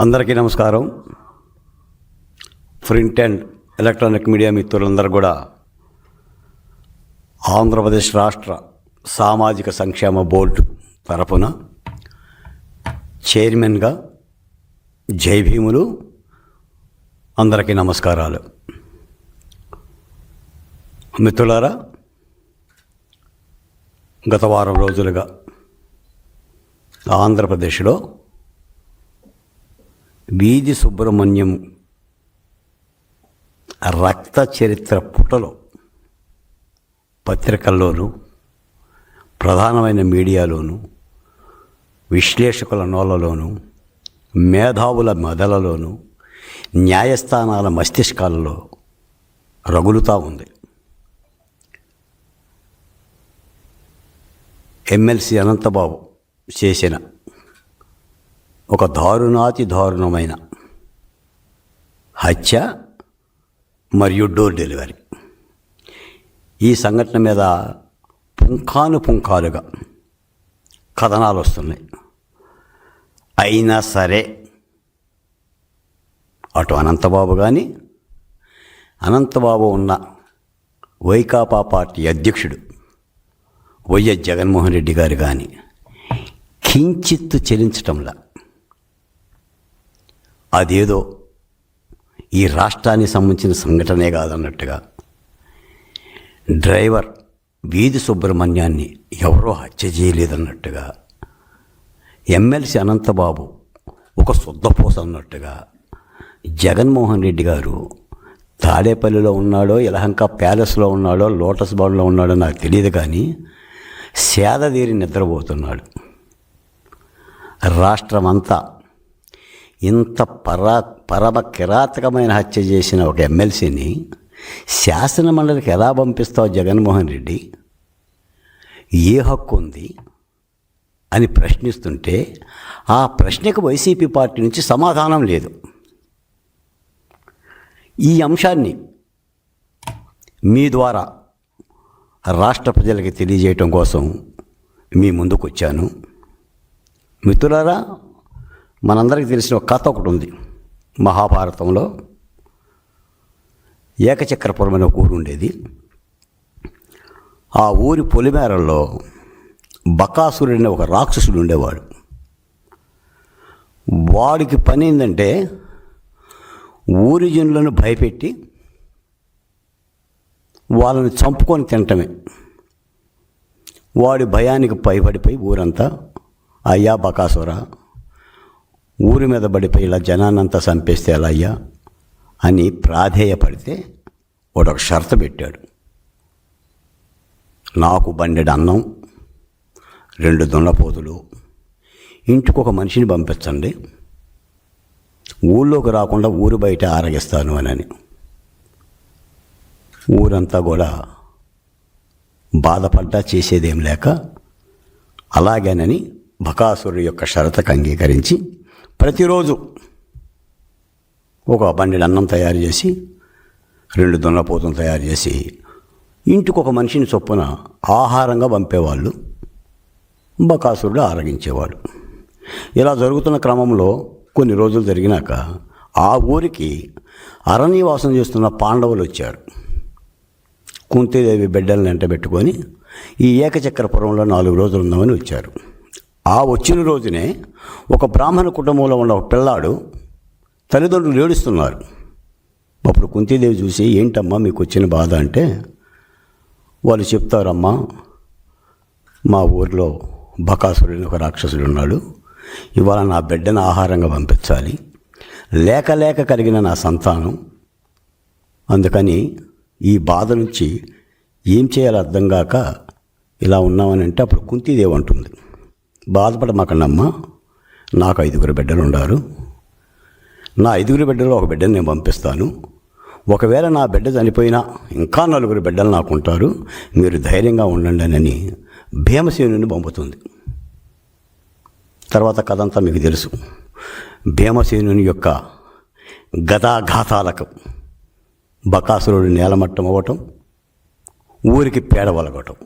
అందరికీ నమస్కారం. Print and electronic media మిత్రులందరూ కూడా ఆంధ్రప్రదేశ్ రాష్ట్ర సామాజిక సంక్షేమ బోర్డు తరపున చైర్మన్గా జై భీములు. అందరికీ నమస్కారాలు. మిత్రులారా, గత వారం రోజులుగా ఆంధ్రప్రదేశ్లో వీధి సుబ్రహ్మణ్యం రక్త చరిత్ర పుటలో పత్రికల్లోనూ ప్రధానమైన మీడియాలోనూ విశ్లేషకుల నోళ్ళలోనూ మేధావుల మెదలలోనూ న్యాయస్థానాల మస్తిష్కాలలో రగులుతూ ఉంది. ఎమ్మెల్సీ అనంతబాబు చేసిన ఒక దారుణమైన హత్య మరియు డోర్ డెలివరీ, ఈ సంఘటన మీద పుంఖానుగా కథనాలు వస్తున్నాయి. అయినా సరే అటు అనంతబాబు కానీ, అనంతబాబు ఉన్న వైకాపా పార్టీ అధ్యక్షుడు వైఎస్ జగన్మోహన్ రెడ్డి గారు కానీ కించిత్తు చెలించటంలా అదేదో ఈ రాష్ట్రానికి సంబంధించిన సంఘటనే కాదన్నట్టుగా డ్రైవర్ వీధి సుబ్రహ్మణ్యాన్ని ఎవరో హత్య చేయలేదన్నట్టుగా, ఎమ్మెల్సీ అనంతబాబు ఒక శుద్ధపోస అన్నట్టుగా, జగన్మోహన్ రెడ్డి గారు తాడేపల్లిలో ఉన్నాడో, యలహంక ప్యాలెస్లో ఉన్నాడో, లోటస్ బాండ్లో ఉన్నాడో నాకు తెలియదు, కానీ సేదతీరి నిద్రపోతున్నాడు. రాష్ట్రమంతా ఇంత పరమ కిరాతకమైన హత్య చేసిన ఒక ఎమ్మెల్సీని శాసనమండలికి ఎలా పంపిస్తావు జగన్మోహన్ రెడ్డి? ఏ హక్కు ఉంది అని ప్రశ్నిస్తుంటే ఆ ప్రశ్నకు వైసీపీ పార్టీ నుంచి సమాధానం లేదు. ఈ అంశాన్ని మీ ద్వారా రాష్ట్ర ప్రజలకి తెలియజేయటం కోసం మీ ముందుకు వచ్చాను. మిత్రులారా, మనందరికీ తెలిసిన ఒక కథ ఒకటి ఉంది. మహాభారతంలో ఏకచక్రపురం అనే ఒక ఊరు ఉండేది. ఆ ఊరి పొలిమేరల్లో బకాసురుడు అనే ఒక రాక్షసుడు ఉండేవాడు. వాడికి పని ఏంటంటే ఊరి జనులను భయపెట్టి వాళ్ళని చంపుకొని తినటమే. వాడి భయానికి పైపడిపోయి ఊరంతా, అయ్యా బకాసుర, ఊరి మీద పడిపోయి ఇలా జనాన్నంతా చంపేస్తే ఎలా అయ్యా అని ప్రాధేయపడితే వాడు ఒక షరతు పెట్టాడు. నాకు బండెడు అన్నం, 2 దున్నపోతులు, ఇంటికి ఒక మనిషిని పంపించండి, ఊళ్ళోకి రాకుండా ఊరు బయట ఆరగిస్తాను అని. ఊరంతా కూడా బాధపడ్డా చేసేదేం లేక అలాగేనని బకాసురుడి యొక్క షరతుకు అంగీకరించి ప్రతిరోజు ఒక బండెడు అన్నం తయారు చేసి, 2 దున్నపోతులు తయారు చేసి ఇంటికి ఒక మనిషిని చొప్పున ఆహారంగా పంపేవాళ్ళు. బకాసురుడు ఆరగించేవాడు. ఇలా జరుగుతున్న క్రమంలో కొన్ని రోజులు జరిగినాక ఆ ఊరికి అరణ్యవాసం చేస్తున్న పాండవులు వచ్చారు. కుంతీదేవి బిడ్డలను వెంట పెట్టుకొని ఈ ఏకచక్రపురంలో 4 రోజులు ఉందామని వచ్చారు. ఆ వచ్చిన రోజునే ఒక బ్రాహ్మణ కుటుంబంలో ఉన్న ఒక పిల్లాడు తల్లిదండ్రులు ఏడుస్తున్నారు. అప్పుడు కుంతీదేవి చూసి, ఏంటమ్మా మీకు వచ్చిన బాధ అంటే, వాళ్ళు చెప్తారమ్మా, మా ఊరిలో బకాసురుడు ఒక రాక్షసుడు ఉన్నాడు, ఇవాళ నా బిడ్డను ఆహారంగా పంపించాలి, లేక కలిగిన నా సంతానం, అందుకని ఈ బాధ నుంచి ఏం చేయాలో అర్థం కాక ఇలా ఉన్నామని అంటే, అప్పుడు కుంతీదేవి అంటుంది, బాధపడమాకండమ్మా, నాకు 5 బిడ్డలు ఉన్నారు, నా 5 బిడ్డలు ఒక బిడ్డను నేను పంపిస్తాను, ఒకవేళ నా బిడ్డ చనిపోయినా ఇంకా 4 బిడ్డలు నాకు ఉంటారు, మీరు ధైర్యంగా ఉండండి అని భీమసేనుని పంపుతుంది. తర్వాత కథ అంతా మీకు తెలుసు. భీమసేనుని యొక్క గదాఘాతాలకు బకాసురుడు నేలమట్టం అవ్వటం, ఊరికి పేడ వలగటం.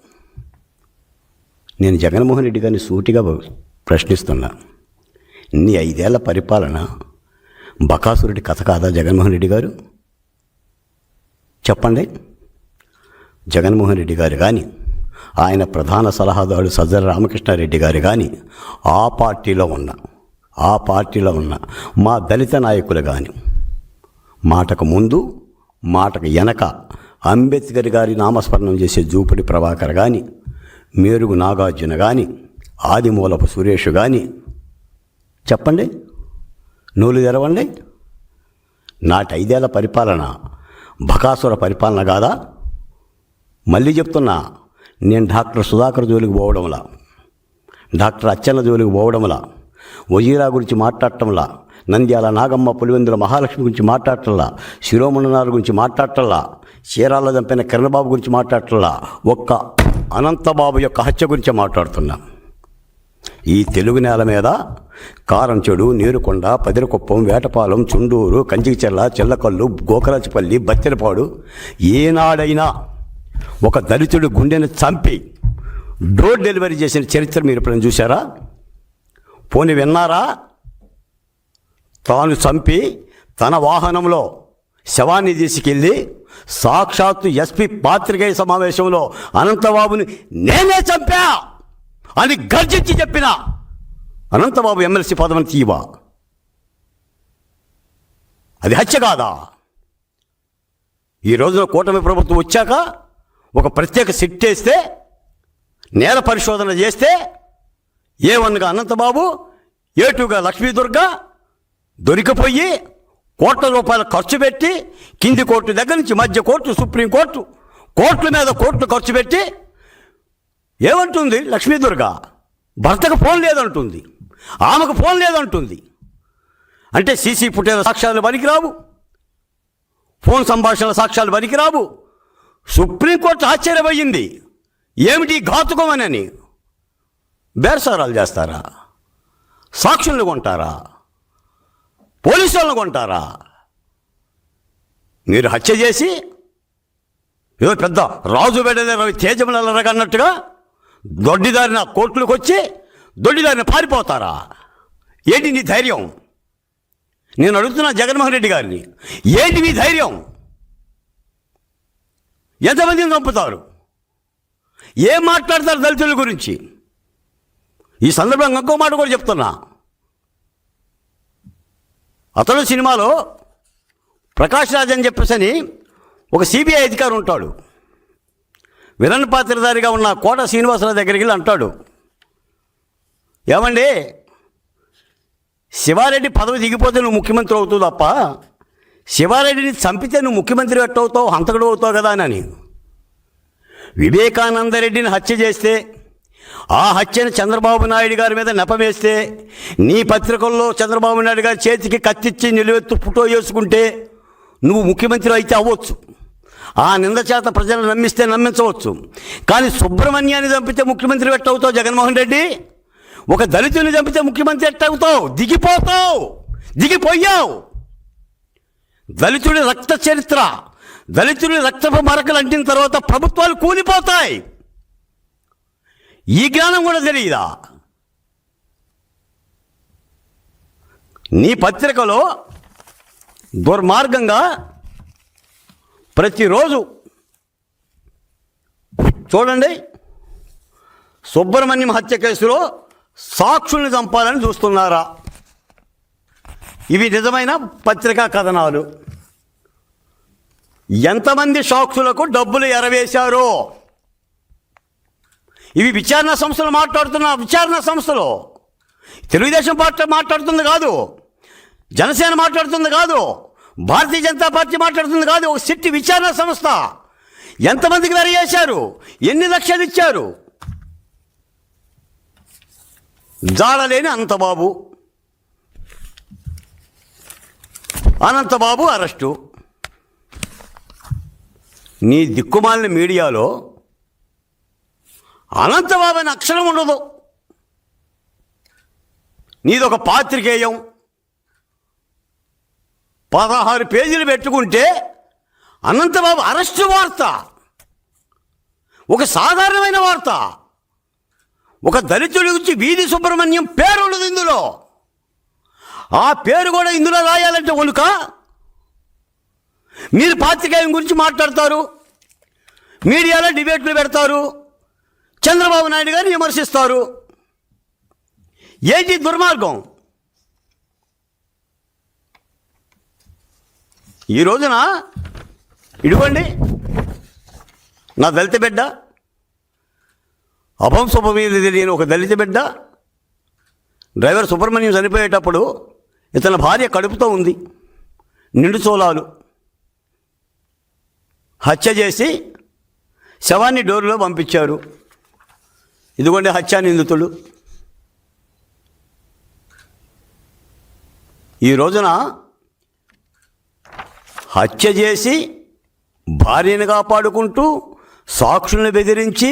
నేను జగన్మోహన్ రెడ్డి గారిని సూటిగా ప్రశ్నిస్తున్నా, నీ 5 ఏళ్ల పరిపాలన బకాసురుడి కథ కాదా జగన్మోహన్ రెడ్డి గారు? చెప్పండి. జగన్మోహన్ రెడ్డి గారు కానీ, ఆయన ప్రధాన సలహాదారుడు సజ్జల రామకృష్ణారెడ్డి గారు కానీ, ఆ పార్టీలో ఉన్న మా దళిత నాయకులు కానీ, మాటకు ముందు మాటకు వెనక అంబేద్కర్ గారి నామస్మరణం చేసే జూపడి ప్రభాకర్ కానీ, మేరుగు నాగార్జున కానీ, ఆదిమూలపు సురేష్ కానీ, చెప్పండి, నూలు తెరవండి. నాటి 5 ఏళ్ల పరిపాలన బకాసుర పరిపాలన కాదా? మళ్ళీ చెప్తున్నా, నేను డాక్టర్ సుధాకర్ జోలికి పోవడంలా, డాక్టర్ అచ్చెన్న జోలికి పోవడంలా, వజీరా గురించి మాట్లాడటంలా, నంద్యాల నాగమ్మ పులివెందుల మహాలక్ష్మి గురించి మాట్లాడటంలా, శిరోమణనాథ్ గురించి మాట్లాడటంలా, చీరాల్లో చంపిన కిరణబాబు గురించి మాట్లాడటంలా, ఒక్క అనంతబాబు యొక్క హత్య గురించి మాట్లాడుతున్నా. ఈ తెలుగు నేల మీద కారంచెడు, నీరుకొండ, పదిరకుప్పం, వేటపాలెం, చుండూరు, కంచికిచెర్ల, చిల్లకల్లు, గోకరాచిపల్లి, బత్తెలపాడు ఏనాడైనా ఒక దళితుడు గుండెను చంపి డోర్ డెలివరీ చేసిన చరిత్ర మీరు ఎప్పుడైనా చూసారా? పోనీ విన్నారా? తాను చంపి తన వాహనంలో శవాన్ని తీసుకెళ్ళి సాక్షాత్తు ఎస్పీ పాత్రికేయ సమావేశంలో అనంతబాబుని నేనే చంపా అని గర్జించి చెప్పిన అనంతబాబు ఎమ్మెల్సీ పదవిని తీయవా? అది హత్య కాదా? ఈ రోజున కూటమి ప్రభుత్వం వచ్చాక ఒక ప్రత్యేక సిట్ వేస్తే, నేర పరిశోధన చేస్తే, A1గా అనంతబాబు, A2గా లక్ష్మీదుర్గ దొరికిపోయి కోట్ల రూపాయలు ఖర్చు పెట్టి, కింది కోర్టు దగ్గర నుంచి మధ్య కోర్టు, సుప్రీంకోర్టు, కోర్టుల మీద కోర్టు ఖర్చు పెట్టి ఏమంటుంది లక్ష్మీదుర్గ? భర్తకు ఫోన్ లేదంటుంది, ఆమెకు ఫోన్ లేదంటుంది. అంటే సీసీ ఫుటేజ్ సాక్ష్యాలు పనికిరావు, ఫోన్ సంభాషణల సాక్ష్యాలు పనికిరావు. సుప్రీంకోర్టు ఆశ్చర్యపోయింది, ఏమిటి ఘాతుకమనని. బేరసారాలు చేస్తారా? సాక్షులను కొంటారా? పోలీసు వాళ్ళని కొంటారా? మీరు హత్య చేసి ఏదో పెద్ద రాజు బెడద తేజములరగా అన్నట్టుగా దొడ్డిదారిన కోర్టులకు వచ్చి దొడ్డిదారిన పారిపోతారా? ఏంటి నీ ధైర్యం? నేను అడుగుతున్నా జగన్మోహన్ రెడ్డి గారిని, ఏంటి నీ ధైర్యం? ఎంతమందిని చంపుతారు? ఏం మాట్లాడతారు దళితుల గురించి? ఈ సందర్భంగా ఇంకో మాట కూడా చెప్తున్నా. అతడు సినిమాలో ప్రకాష్ రాజ్ అని చెప్పేసి ఒక సిబిఐ అధికారి ఉంటాడు. విలన్ పాత్రధారిగా ఉన్న కోట శ్రీనివాసరావు దగ్గరికి వెళ్ళి అంటాడు, ఏమండి, శివారెడ్డి పదవి దిగిపోతే నువ్వు ముఖ్యమంత్రి అవుతావు తప్ప శివారెడ్డిని చంపితే నువ్వు ముఖ్యమంత్రి ఎట్టవుతావు, హంతకుడు అవుతావు కదా అని. వివేకానందరెడ్డిని హత్య చేస్తే, ఆ హత్యను చంద్రబాబు నాయుడు గారి మీద నెపవేస్తే, నీ పత్రికల్లో చంద్రబాబు నాయుడు గారి చేతికి కత్తిచ్చి నిలువెత్తు ఫోటో వేసుకుంటే నువ్వు ముఖ్యమంత్రి అయితే అవ్వచ్చు. ఆ నింద చేత ప్రజలను నమ్మిస్తే నమ్మించవచ్చు. కానీ సుబ్రహ్మణ్యాన్ని చంపితే ముఖ్యమంత్రి ఎట్టవుతావు జగన్మోహన్ రెడ్డి? ఒక దళితుని చంపితే ముఖ్యమంత్రి ఎట్టవుతావు? దిగిపోతావు, దిగిపోయావు. దళితుడి రక్త చరిత్ర, దళితుడి రక్తపు మరకలు అంటిన తర్వాత ప్రభుత్వాలు కూలిపోతాయి. ఈ జ్ఞానం కూడా తెలియదా? నీ పత్రికలో దుర్మార్గంగా ప్రతిరోజు చూడండి, సుబ్రహ్మణ్యం హత్య కేసులో సాక్షుల్ని చంపాలని చూస్తున్నారా? ఇవి నిజమైన పత్రికా కథనాలు. ఎంతమంది సాక్షులకు డబ్బులు ఎరవేశారో ఇవి విచారణ సంస్థలు మాట్లాడుతున్న విచారణ సంస్థలు. తెలుగుదేశం పార్టీ మాట్లాడుతుంది కాదు, జనసేన మాట్లాడుతుంది కాదు, భారతీయ జనతా పార్టీ మాట్లాడుతుంది కాదు. ఒక సిట్టి విచారణ సంస్థ ఎంతమందికి ఎరవేశారు, ఎన్ని లక్షలు ఇచ్చారు? జాడలేని అనంతబాబు అరెస్టు. నీ దిక్కుమాలిన మీడియాలో అనంతబాబు అని అక్షరం ఉండదు. నీదొక పాత్రికేయం 16 పేజీలు పెట్టుకుంటే అనంతబాబు అరెస్టు వార్త, ఒక సాధారణమైన వార్త. ఒక దళితుడి గురించి వీధి సుబ్రహ్మణ్యం పేరు ఉండదు ఇందులో. ఆ పేరు కూడా ఇందులో రాయాలంటే వణుక. మీరు పాత్రికేయం గురించి మాట్లాడతారు, మీడియాలో డిబేట్లు పెడతారు, చంద్రబాబు నాయుడు గారిని విమర్శిస్తారు. ఏంటి దుర్మార్గం? ఈ రోజున ఇదిగోండి నా దళిత బిడ్డ, అభంశుభమీది తెలియని ఒక దళిత బిడ్డ, డ్రైవర్ సుబ్రహ్మణ్యం చనిపోయేటప్పుడు ఇతని భార్య కడుపుతో ఉంది, నిండు చోళాలు, హత్య చేసి శవాన్ని డోరులో పంపించారు. ఇదిగోండి హత్యా నిందితుడు. ఈ రోజున హత్య చేసి భార్యను కాపాడుకుంటూ సాక్షులను బెదిరించి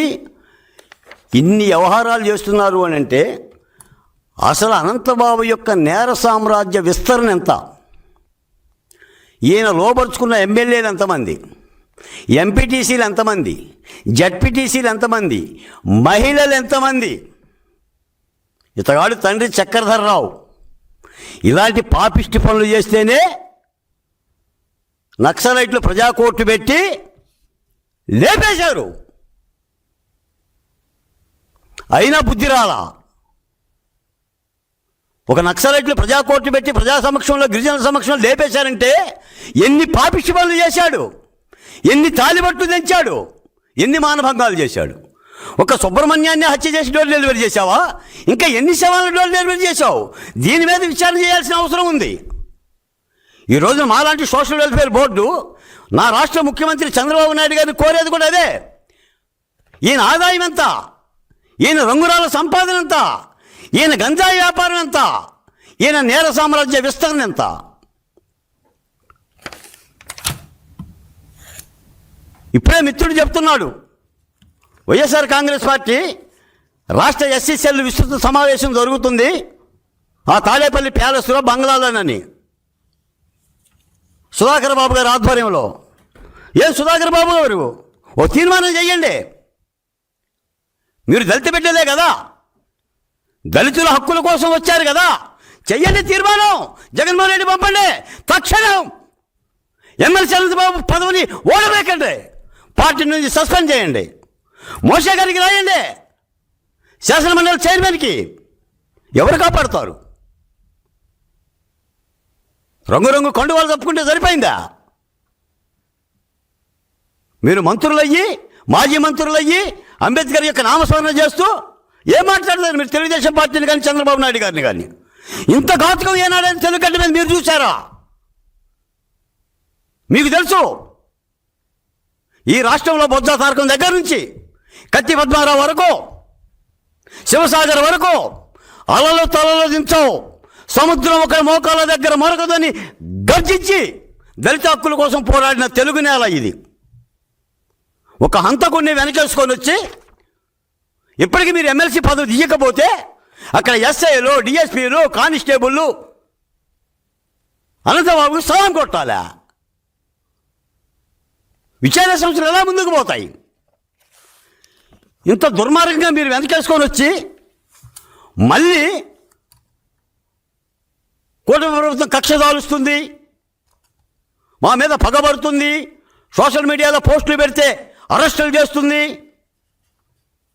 ఇన్ని వ్యవహారాలు చేస్తున్నారు అని అంటే అసలు అనంతబాబు యొక్క నేర సామ్రాజ్య విస్తరణ ఎంత? ఈయన లోపరుచుకున్న ఎమ్మెల్యేలు ఎంతమంది, ఎంపీటీసీలు ఎంతమంది, జడ్పీటీసీలు ఎంతమంది, మహిళలు ఎంతమంది? ఇతగాడు తండ్రి చక్రధర్రావు ఇలాంటి పాపిష్టి పనులు చేస్తేనే నక్సలైట్లు ప్రజాకోర్టు పెట్టి లేపేశారు. అయినా బుద్ధి రాలా. ఒక నక్సలైట్లు ప్రజాకోర్టు పెట్టి ప్రజా సమక్షంలో, గిరిజనుల సమక్షంలో లేపేశారంటే ఎన్ని పాపిష్టి పనులు చేశాడు, ఎన్ని తాలిబట్లు తెంచాడు, ఎన్ని మానభంగాలు చేశాడు. ఒక సుబ్రహ్మణ్యాన్ని హత్య చేసి డోర్ డెలివరీ చేశావా? ఇంకా ఎన్ని శవాలను డోర్ డెలివరీ చేశావు? దీని మీద విచారణ చేయాల్సిన అవసరం ఉంది. ఈ రోజున మాలాంటి సోషల్ వెల్ఫేర్ బోర్డు నా రాష్ట్ర ముఖ్యమంత్రి చంద్రబాబు నాయుడు గారిని కోరేది కూడా అదే. ఈయన ఆదాయం ఎంత, ఈయన రంగురాల సంపాదన ఎంత, ఈయన గంజాయి వ్యాపారం ఎంత, ఈయన నేర సామ్రాజ్య విస్తరణ ఎంత? ఇప్పుడే మిత్రుడు చెప్తున్నాడు, వైఎస్ఆర్ కాంగ్రెస్ పార్టీ రాష్ట్ర ఎస్సీ సెల్ విస్తృత సమావేశం జరుగుతుంది ఆ తాడేపల్లి ప్యాలెస్లో, బంగ్లాలోనని, సుధాకర్ బాబు గారి ఆధ్వర్యంలో. ఏం సుధాకర్ బాబు గారు, ఓ తీర్మానం చేయండి. మీరు దళిత బిడ్డలే కదా, దళితుల హక్కుల కోసం వచ్చారు కదా, చెయ్యండి తీర్మానం. జగన్మోహన్ రెడ్డి పంపండి తక్షణం. ఎమ్మెల్సీ అనంతబాబు పదవిని ఓడబెట్టండి, పార్టీ నుంచి సస్పెండ్ చేయండి. మోషే గారికి రాయండి, శాసనమండలి చైర్మన్కి. ఎవరు కాపాడుతారు? రంగురంగు కండువాలు తప్పుకుంటే సరిపోయిందా? మీరు మంత్రులయ్యి, మాజీ మంత్రులయ్యి అంబేద్కర్ యొక్క నామస్మరణ చేస్తూ ఏం మాట్లాడతారు మీరు? తెలుగుదేశం పార్టీని కానీ చంద్రబాబు నాయుడు గారిని కానీ. ఇంత ఘాతుకం ఏనాడని తెలుగుగడ్డ మీద మీరు చూశారా? మీకు తెలుసు, ఈ రాష్ట్రంలో బొజ్జ తారకం దగ్గర నుంచి కత్తి పద్మారావు వరకు, శివసాగర్ వరకు అలలు తలలో దించావు. సముద్రం ఒక మోకాల దగ్గర మరొకదని గర్జించి దళిత హక్కుల కోసం పోరాడిన తెలుగు నేల ఇది. ఒక హంతకుడిని వెనకేసుకొని వచ్చి ఇప్పటికీ మీరు ఎమ్మెల్సీ పదవి తీయకపోతే అక్కడ ఎస్ఐలు, డిఎస్పీలు, కానిస్టేబుళ్ళు అనంతబాబుకు సలాం కొట్టాలా? విచారణ సంస్థలు ఎలా ముందుకు పోతాయి? ఇంత దుర్మార్గంగా మీరు వెనకేసుకొని వచ్చి మళ్ళీ కూటమి ప్రభుత్వం కక్ష దాలుస్తుంది, మా మీద పగబడుతుంది, సోషల్ మీడియాలో పోస్టులు పెడితే అరెస్టులు చేస్తుంది.